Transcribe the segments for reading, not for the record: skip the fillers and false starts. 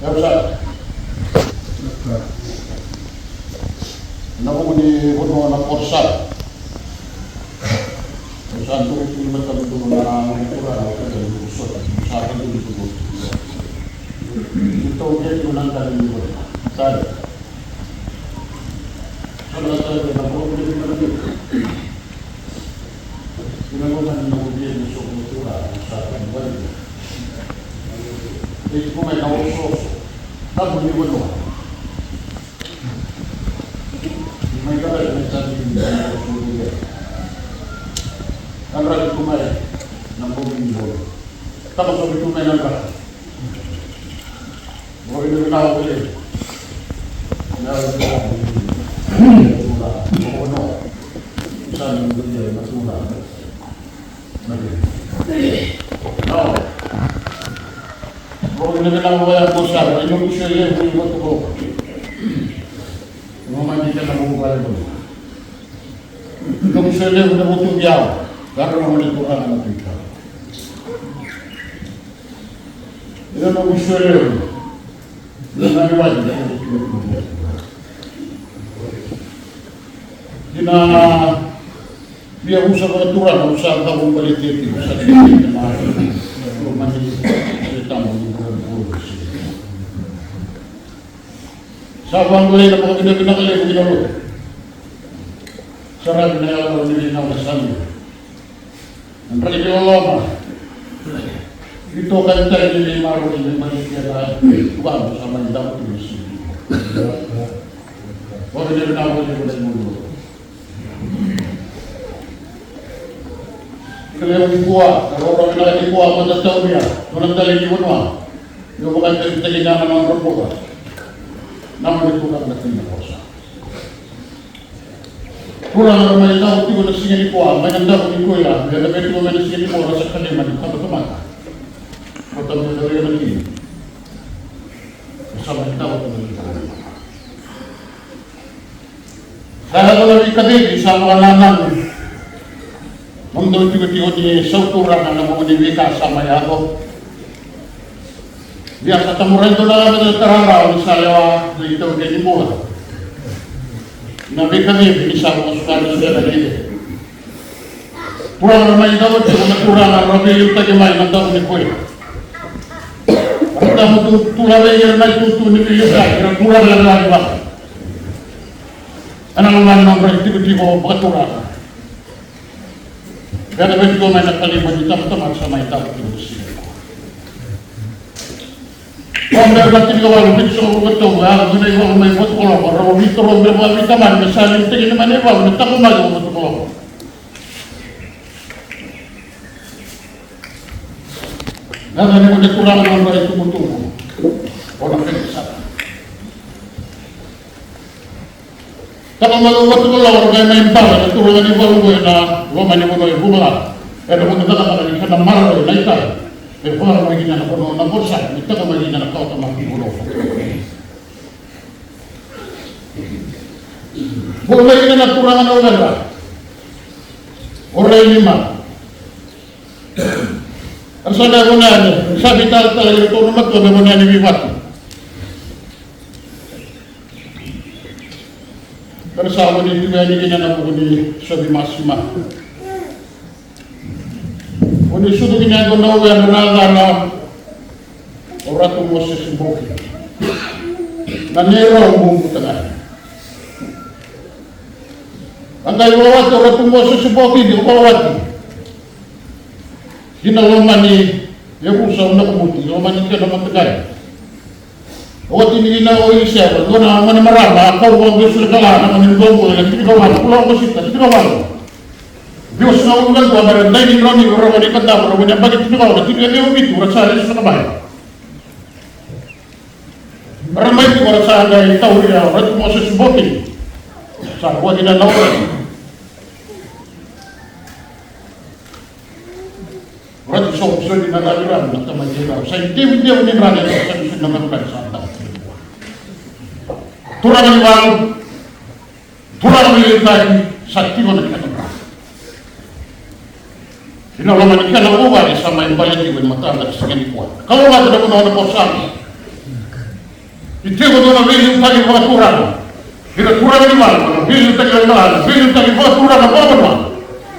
Yausa. Naku ni puno na korsa. Saan to ito naman kami ito na kultura na kaya usot. Sa akin ito ito. Ito ito nang kami ito. Saan? Saan na tayo na po ito ito. Ginagawa ng mga sa kultura sa akin ito. Ito po may nausos. Tapos ni Wano. May kapal na sabi ng kultura. Ang ragi kumay ng buming bolo. Tapos sabi kumay ng ragi. Huwag ito ginagawa ko yun. Ginagawa ko yun. Matula. Bukono. Saan yung ganyan? Matula. Nagin. No. Huwag ito ginagawa ko yan po siya. Inyong siya yun. Huwag ito ko. Mga hindi ka namumukali ko. Inyong siya yun. Huwag ito biyaw. Karena menentukan anak kita. Ini mau Israel, dengan wajib. Kita dia usah aturan, usah kamu politik, usah ini, rumah ini kita mau berbuat. Sabang boleh dapat bina kali begini loh. Syarat bina kalau ini nama sami. Ang religion ito kan tayo ni Maro ni Manikira tuwag sa Mandaw Tulis. Wala din na ako sa mundo. Kaya yung buwa, karorong na yung buwa mo sa taon niya, walang dali yung ano, yung mga taginaman ng robo ka, naman ito lang natin na kosa. Kurang ramai tahu tu nak singgah di kuah, macam dah di kuah. Bila lebih tu macam singgah di kuah rasa kalian macam apa tu mana? Kau tahu dari mana ni? Sama tahu tu mana? Kalau kalau dikatakan sama anak-anak, untuk tiba-tiba di sauturan anak mau diwika sama ya aku. Biasa tamuran tu lah terang misalnya itu jadi buah. Nabi kami bisa masukkan saudara kita. Pulang ramai dapat dengan kurang Rabi itu bagaimana nanti ni koi. Kita untuk tulah yang naik itu ni kita kira kurang lagi lah. Anak-anak nombor itu tiba beraturan. Kalau begitu mana kali berjumpa sama itu terus. Kalau mereka tidak walau itu betul, ya, mereka walau membuat kolom, orang itu orang berbuat teman, misalnya itu ini mana walau kita kembali untuk kolom. Dan ini udah kurang orang itu betul, orang besar. Kalau malu betul orang yang main bola, itu orang yang baru buat, lo main bola, ada pun kita kalau kita marah naik tak. Orang lagi nak kono nak bosan, kita kembali nak kau tambah pulau. Boleh kita nak kurangan orang lah. Orang ini mah. Asal dah guna ni, sabi tal itu nomor tu dah guna ni bibat. Bersama ni juga ni kita nak guna sabi masima. Oni sudu kina ko na uyan na ora tu Moses Mboki. Na nero mo tanga. Angay wawat ora tu Moses Mboki di wawat. Ginawa ni Yerusa na kumuti, man ka na matagay. Wawat ni gina o isya, do na man marama, ka wa gusto kala na man go ko, hindi ko wala, kulo ko sita, hindi ko wala. Diyos na ulan ko, meron na yung rongi, orang ni kanda, orang ni bagay tinigaw, na tinigaw yung bito, orang sa alis na kabahay. Maramay ko, orang sa agay, tao niya, orang mo sa subokin. Sa ako, hindi na naulan. Orang sa uso, hindi na naliran, nagtamagiraw. Sa hindi ako ni Brother, sa uso na marulan sa tao. Turang ni Wang, turang ni Lintay, sa tilo na kinatang. Sinalaman ikan ang uwan sa may bayan di mata at sa ganikuan. Kalau nga na puno na po sa amin, Itigo dona vili utagi kwa kurang. Kira kurang di mana? Vili utagi kwa mana? Vili utagi kwa kurang apa apa?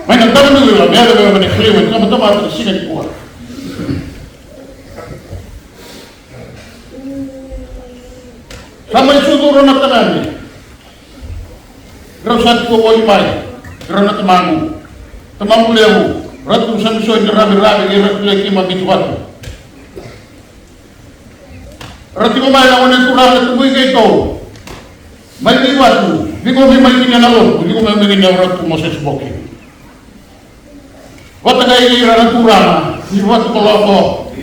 Mana tahu dulu lah. Biar dia mana keliru. Kamu tahu apa sih kan kuat. Sama itu turun nak tangan. Kira satu kau imai. Kira nak temangu lewu. Ratu samsoi rabi kira lagi mabit waktu. Rati ko mai lawan itu rasa tu buat itu, mai di waktu, di ko mai kini nalor, di ko mai kini orang tu Moses boki. Waktu kaya rasa tu rama, di waktu kalau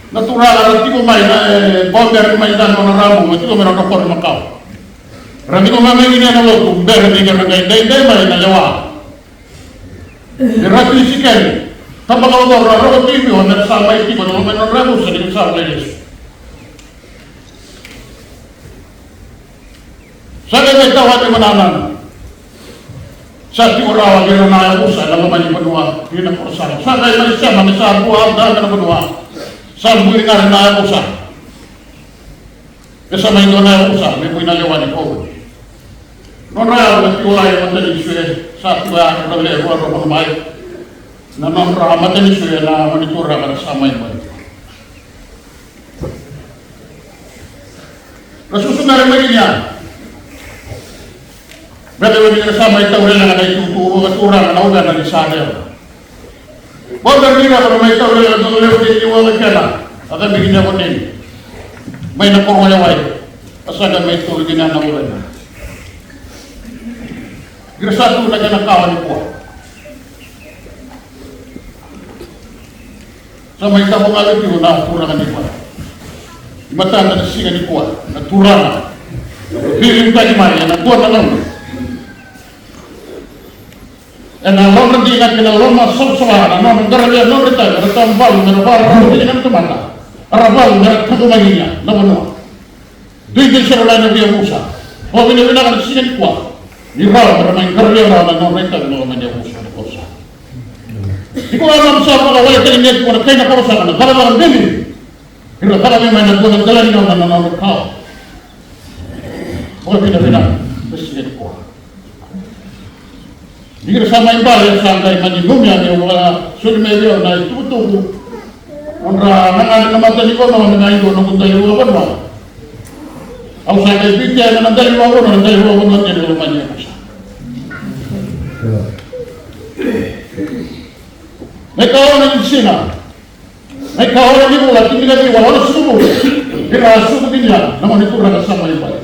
natural rati ko mai bomber mai dan orang ramu, itu ko mai orang kor makau. Rati ko mai kini nalor tu ber di kerana dai mai nalawa. Rati sikit, tanpa kalau orang TV orang sama itu kalau mai orang ramu sedikit sama lagi. Saya tak tahu apa mana. Saya orang yang nak usaha dalam banyak benua di negara saya. Saya Malaysia Malaysia buat dalam benua. Saya boleh nak usaha. Kesama itu nak usaha, mereka nak lewat kau. Nora betul yang macam ni sudah satu yang ada lewat orang baik. Nama rahmat ni sudah nama menitur rakan sama yang baik. Rasulullah mereka Betul betul sama itu orang yang ada itu orang yang ada di sana. Boleh juga kalau mereka orang yang lewat di luar negara, akan begini apa ni? Main apa orang yang baik, asal ada mereka orang yang ada orang. Gersatu nak kena kawan itu. Sama itu apa kali itu nak turun di mana? Di mata anda sihkan di kuat, nak turun. Film tadi mana? Nak kuat nak Ena lo nanti nak kena lo masuk selara, no negara dia no kita, kita tambal, merabal, ini kan kemana? Arabal, mereka tu maginya, no no. Dua jenis orang yang Musa, oh ini kan sini kuat. Di ral bermain kerja ral, no mereka no main dia Musa di kosa. Di kuala Musa kalau awal kita ini kuala kena kosa kan, kalau orang beli, kalau memang ada kuala jalan no kau. Oh tidak, mesti di kuala. Jika sama impal yang santai manjibumnya dia wala sudah media na itu tu orang nangan nama tadi kau nama nangan itu nama tadi kau apa nama? Aku santai pikir nama tadi kau apa nama tadi kau apa jadi rumahnya masa. Mereka orang di sini, mereka orang di bola tinggal di bola orang subuh, kita subuh dia nama itu orang sama impal.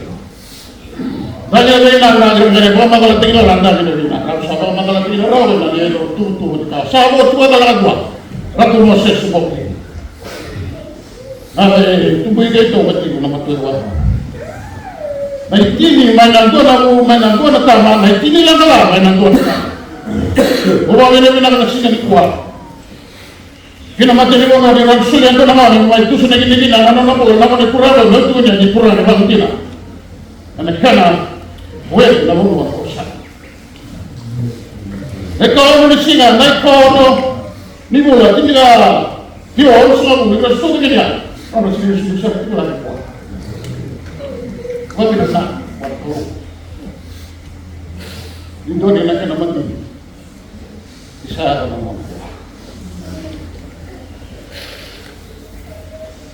Banyak yang nak jadi bola kalau tinggal lantai jadi Kalau masalah ini orang yang dia tu kita. Sahabat tu adalah gua. Ratu Moses sebab ini. Tu begitu betul nama Tuhan. Baik ini mainan tu nak taman. Baik ini yang salah mainan tu. Orang ini nak nasi kuat. Kita macam ni orang yang sudah yang tu nama ni. Itu sudah gini nama ni pura tu ni pura ni bagus tidak. Anak kana, buat nama orang kosan. Kalau ni singa, naik kau ni bola, ini lah, dia orang semua ni kan suatu kerja. Orang sini susah itu lagi kuat. Kau tidak sah, waktu Indo dia nak kena mati. Bisa ada nama.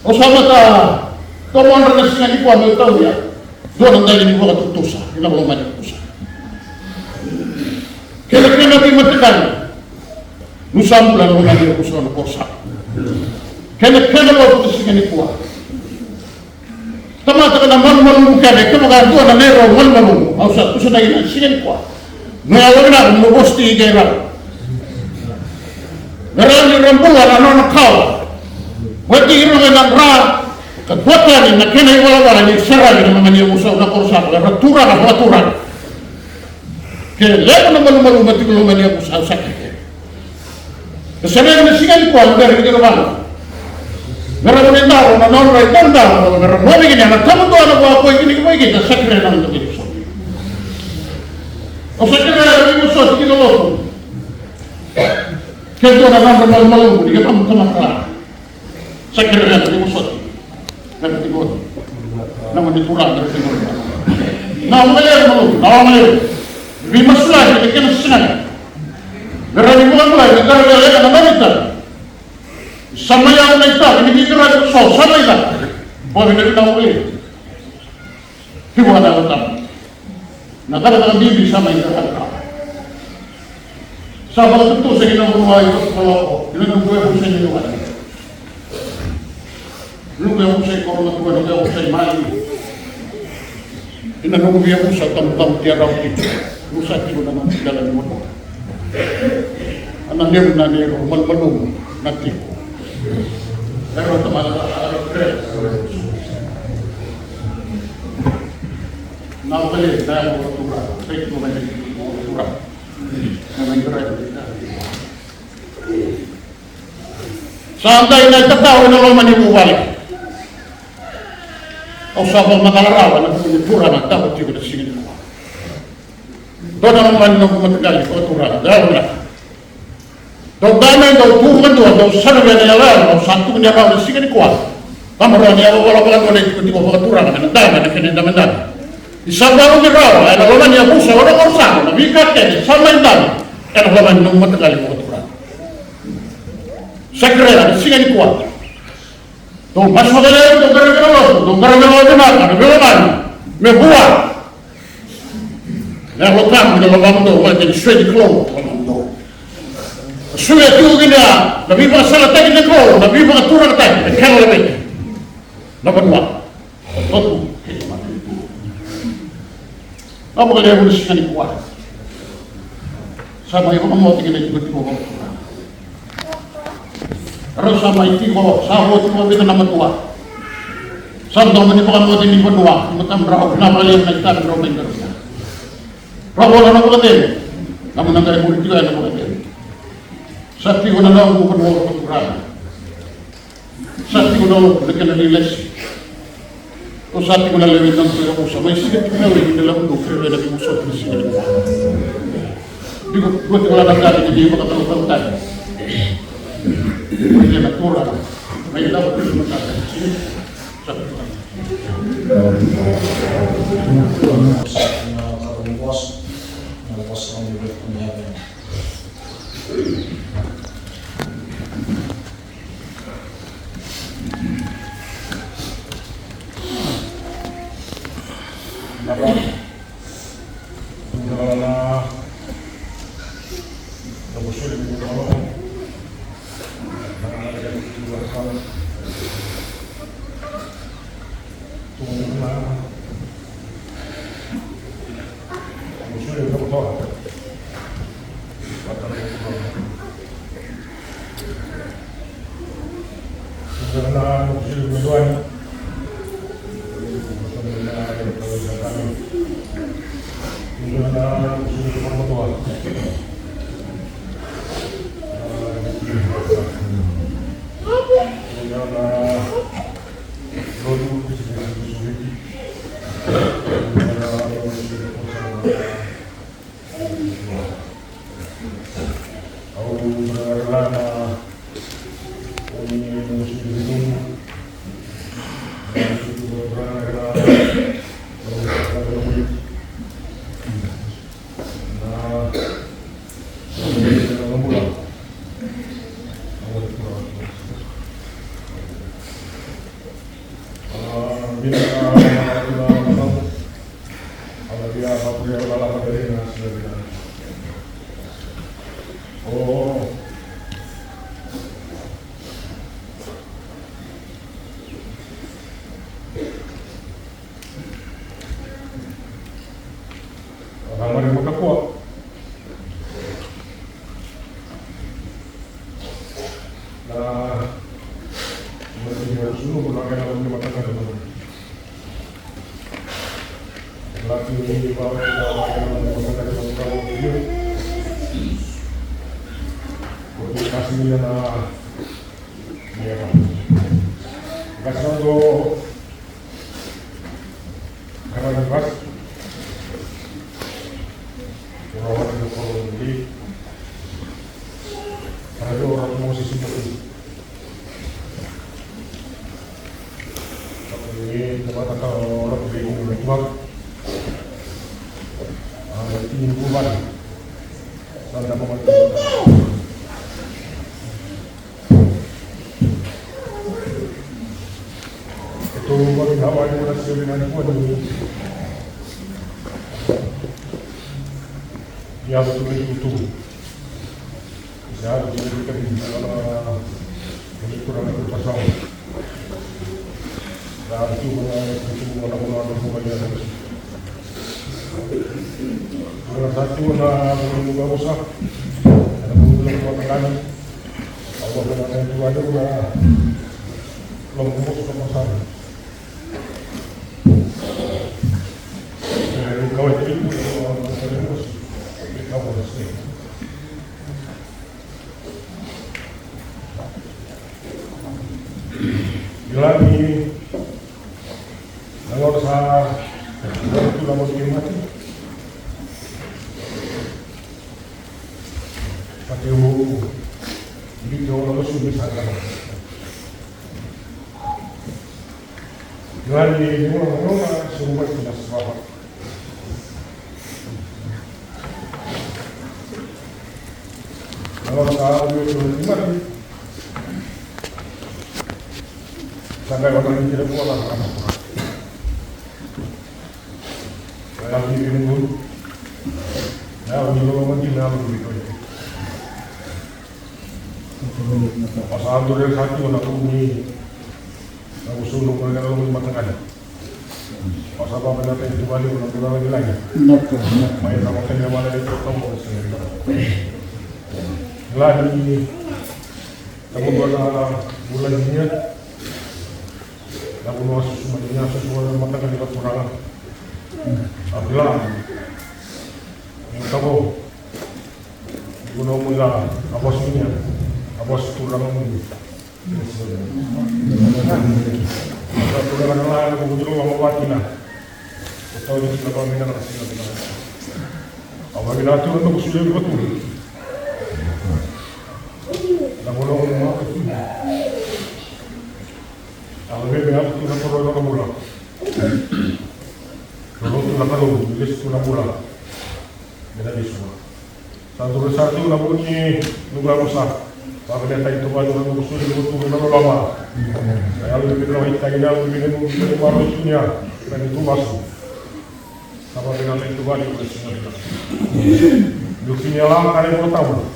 Oh sama tak, kau mau orang singa ni kuat tahu ya. Dua orang tadi ni buat tutusa, kita belum banyak tutusa. Kira-kira nabi matikan Nusa bulan orang dia usaha kosak. Kira-kira waktu itu ni kuat. Tama tak nak malu bukan dek. Kamu kan tuan nak nero malu. Masa tu sudah ini sini kuat. Mengawal nak membosti gerang. Gerang ni rembulan anak kau. Waktu itu nak ram. Kekuatan ni nak kena iwala ni serang ni memang dia usaha kosak. Raturan. Lepas malu mati kalau mana aku sakit. Kesannya ni singa kuat dari kita mana? Mereka menentang, orang menentang, mereka mau begini. Anak kamu tu anak apa ini kita sakit orang tu itu. Oh sakit orang itu sakit kita loh. Kita orang malu dia kamu sama kalah. Sakit orang itu sakit. dari Tigor. Namun dikurang dari Tigor. Nah, mulai. Lebih masalah kita kena senang. Berani bukan mulai negara dia kan Amerika. Sama yang mereka ini kita so sama itu. Boleh kita tahu ini. Tiba ada utang. Nah, kalau bibi sama itu ada. Sama tentu saya nak buat kalau ini nak buat usaha ini buat. Lu yang usaha kalau nak buat dia usaha mali. Ini nak buat usaha tamu tiada kita. Usaha itu dalam jalan mudah. Anak dia benar dia belum nanti. Saya teman harus keren. Nak beli saya buat turun. Saya cuma beli turun. Sampai naik ketahui kalau manimu balik. Kau sabar makalarawan nak punya turun nak tahu tiba di sini. Dona man no matagali ko turun. Dah. Dau damai dau turun dau sarga ni ala dau satu ni ala di sini kuat. Kamera ni ala wala boleh ikut turun nak damai nak kena damai. Isabaru ni raw, ada orang yang busa, orang orang nabi kata sama indah, ada orang yang nomor kali kotoran. Sekretar sini kuat. Tu masuk dalam tu gara-gara tu nak, ada berapa? Membuat. Yang lokal di dalam tu, macam straight flow. Sudah tu gini, nabi pasal tak gini kau, nabi pengaturan tak, kan lebih. Nampak dua. Betul. Apa kalau dia boleh sekali kuat? Sama yang mau tinggal di tiba-tiba kurang. Terus sama itu bawa sahabat itu kita nama tua. Sampai menipukan mau tinggal berdua, kita berapa kenapa lihat kita berapa yang terus. Berapa orang nak berkata? Namun negara murid juga nak berkata. Sakti guna lalu bukan orang kurang. Sakti guna lalu dekat nilai. Kau saat ini melalui tentang kerja sama istri kita lagi dalam dokter ada musuh di sini. Juga buat orang negara jadi bakal terbantai. Ini natural. Mereka dapat terbantai. kemana kalau orang bingung berjuang, ingin bubar, dan dapat membantu. Itu bagi awal yang berhasil dengan kuat ini, dia betul itu, dia betul itu kan ini kurang itu pasang. Dan itu orang-orang yang dengan satu belum juga usah ada belum mengatakan Allah dengan itu ada belum masuk ke masalah kau itu kau harus bila ini kalau saya itu lama mati pakai video lalu sudah sadar. Jangan di rumah semua tidak selamat. Kalau tahu itu mati, sampai orang ini tidak pulang karena kurang. Saya lagi bingung. Nah, kalau mungkin aku begitu. Pasal tu dari satu nak bunyi, aku suruh mereka lalu matangkan. Pasal apa benda itu balik nak pulang lagi lagi. Main sama kena mana itu kamu sendiri. Lagi kamu bulan ini, kamu masuk semuanya sesuatu matangkan di kurangan. Abdullah, yang kamu guna mula apa semuanya. Bos turang mulu. Kalau turang lain, aku butuh orang mewakili lah. Tahu jadi apa minat nasi nanti. Awak bila turun tu sudah betul. Dah mula orang tu. Awak bila turun orang mula. Kalau turun kalau bilis turun mula. Beda di semua. Satu labunya lugar besar. Apabila kita itu baru orang usul betul lama. Saya lebih kenal kita ini lebih kenal baru dunia dan itu masuk. Apabila itu baru bersama. Dunia lama kali pertama.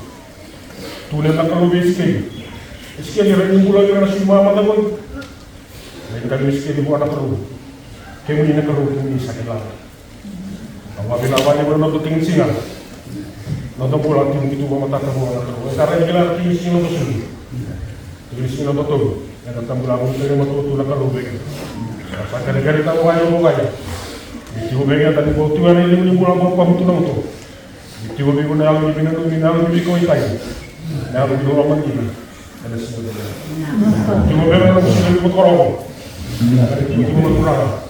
Tulen nak kalau miskin. Miskin yang ini bulan yang nasi mama tahu. Mereka miskin ibu anak perlu. Kami nak perlu ini sakit lama. Apabila awalnya bernafas tinggi singa. Nonton pulang tim itu bawa mata kamu karena ini lah tim sini nonton sini tim sini nonton tuh yang datang pulang untuk yang mau tuh nak kalau begini pasal negara tahu aja mau aja itu begini tadi bawa tuan ini pulang bawa kamu tuh nonton itu begini nalar ini kau ikai nalar di luar mana ini ada semua itu begini nalar musuh itu korong itu mau kurang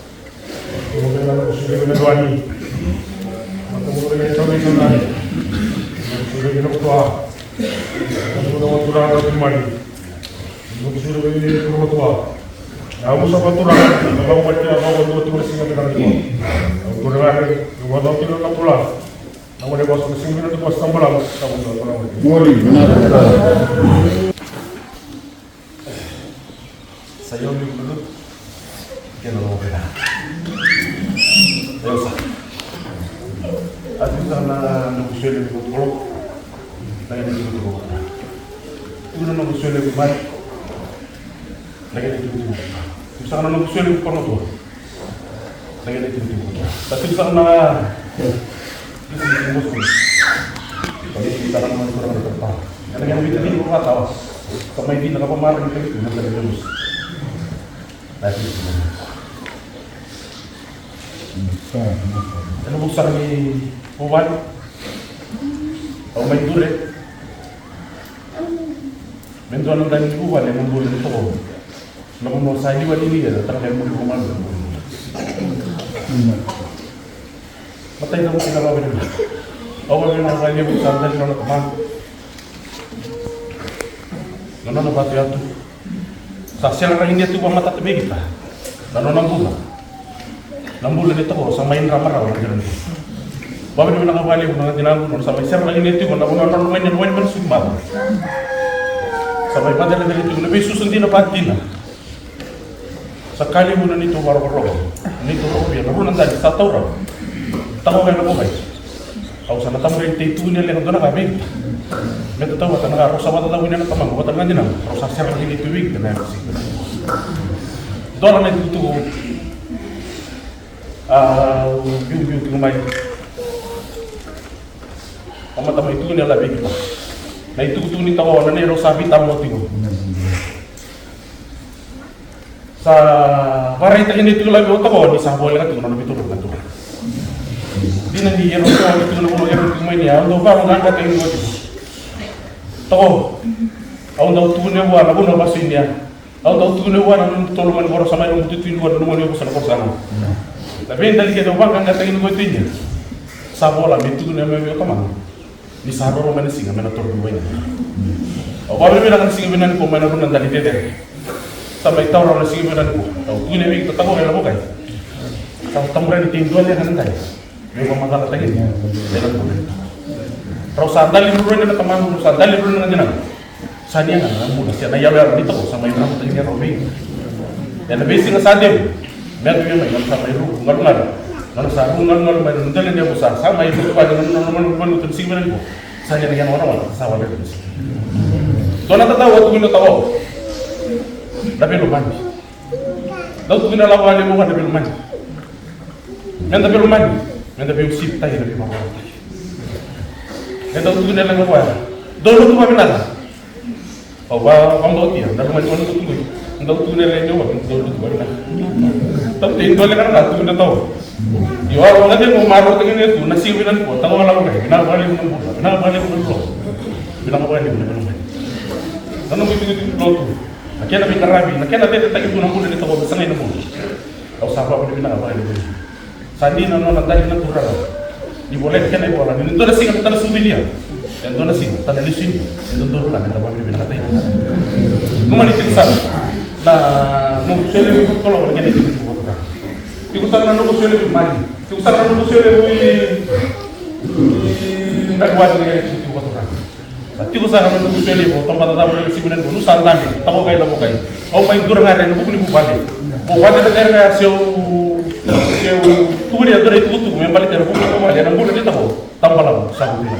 itu begini nalar musuh itu dua ni maka mulai coba sudah kita tua, sudah turun lagi mari, sudah ini turun tua. Aku sama turun, kalau baca apa turun singa dengan itu, turun lagi, dua tahun tidak nak pulang. Aku ada bos singa itu bos tambalan, kamu sudah pulang. Boleh, benar. Saya ambil dulu, kita mau beda. Terus, aku sana nak usul itu kalau lagi di situ. Itu nama usul yang baik. Lagi di situ. Misalkan nama usul yang pernah tu. Lagi di situ. Tapi misalkan itu di musuh. Kalau kita nak mengatur orang terdepan. Yang kita ini bukan tahu. Kamai di nak pemarin itu nak ada lulus. Lagi. Kalau besar ni buat. Kalau main tu deh. Mentuan dan ibu wala yang membuat itu. Namun mau saya juga dia terkait dengan komando. Mata itu mesti kalau begitu. Awal memang saya bukan dari orang teman. Nona dapat ya tu. Saksian orang India tu mata tebe kita. Lalu 6 bulan itu kok samain ramah orang jalan. Bapak di mana kembali menang tinang sampai ser lagi itu kalau nonton main bersumbang. Sampai pada level itu lebih susun tina patina. Sekali bulan itu baru ini tuh biar baru nanti satu orang. Tahu kan aku baik. Kau sana tamu itu ni yang tu nak kami. Mereka tahu kata nak rosa mata tahu ni nak tamang. Kata nak jenang rosa ser lagi itu wing kena sih. Dolar itu biu kumai. Tama itu ni lah begitu. Nah itu ni tahu orang ni rosa hitam mau tinggal. Sa variety ini itu lagi tahu ni sah boleh kan tu orang itu orang tu. Di nanti yang rosa itu orang yang kumai ni, orang tu baru ngangkat ini buat itu. Tahu, orang tahu tu ni buat apa nak bahasa India. Orang tahu tu ni buat orang tolong orang orang sama orang tu tu buat orang yang bersama bersama. Tapi yang tadi kita orang ngangkat ini buat ini. Sah boleh itu ni memang kemana? Di sana orang mana singa mana turun dua ini. Apa bilang singa benar ni mana pun nanti dia. Sampai tahu orang singa benar ni. Tahu ini ni kita tahu orang bukan. Tahu tamu orang di tim dua ni kan nanti. Memang masalah lagi ni. Dalam bulan. Kalau sandal libur ni nak teman, sandal libur ni nak jenang. Sania kan, mula siapa yang orang itu sama yang orang tadi ni Robi. Yang lebih singa sadem. Mereka memang yang sama itu ngal. Kalau sarungan main nonton dia besar sama itu pada nonton itu sih benar itu. Saya dengan orang sama itu. Soalnya tahu waktu itu tahu. Tapi lupa. Lalu tu kita lawan dia bukan tapi lupa. Yang tapi lupa. Yang tapi usip tadi tapi apa? Yang tahu tu kita lagi apa? Dulu tu apa benar? Oh, kamu tahu dia. Dah rumah itu tu. Tahu tu kita lagi apa? Dulu tu benar. Tapi itu lagi kan tu kita tahu. Yo orang nanti mau marah dengan itu nasi bilang kok tahu orang lain kenal balik pun kenal balik pun bilang apa ini bilang karena begitu tu akhirnya lebih kerabi akhirnya nanti tak itu nampun ini tahu besar ini pun kau siapa pun bilang apa ini sandi nano nanti ini turun dibolehkan itu orang ini tu nasi kita nasi dia yang tu nasi tanda di sini itu turun lah kita boleh bilang kata ini nomor itu sana nah nomor saya kalau begini itu ikutan nanu kusule di mari. Ikutan nanu kusule di nagwad ni itu buat orang. Tapi ikutan nanu kusule di tempat tempat si bulan dulu santan ni. Tahu kaya tahu kaya. Oh main kurang ada ni bukan ibu balik. Bukan ada kerja siu tu dia tu itu tu memang balik terbuka kembali. Nang bulan ni tahu tambah lama sahaja.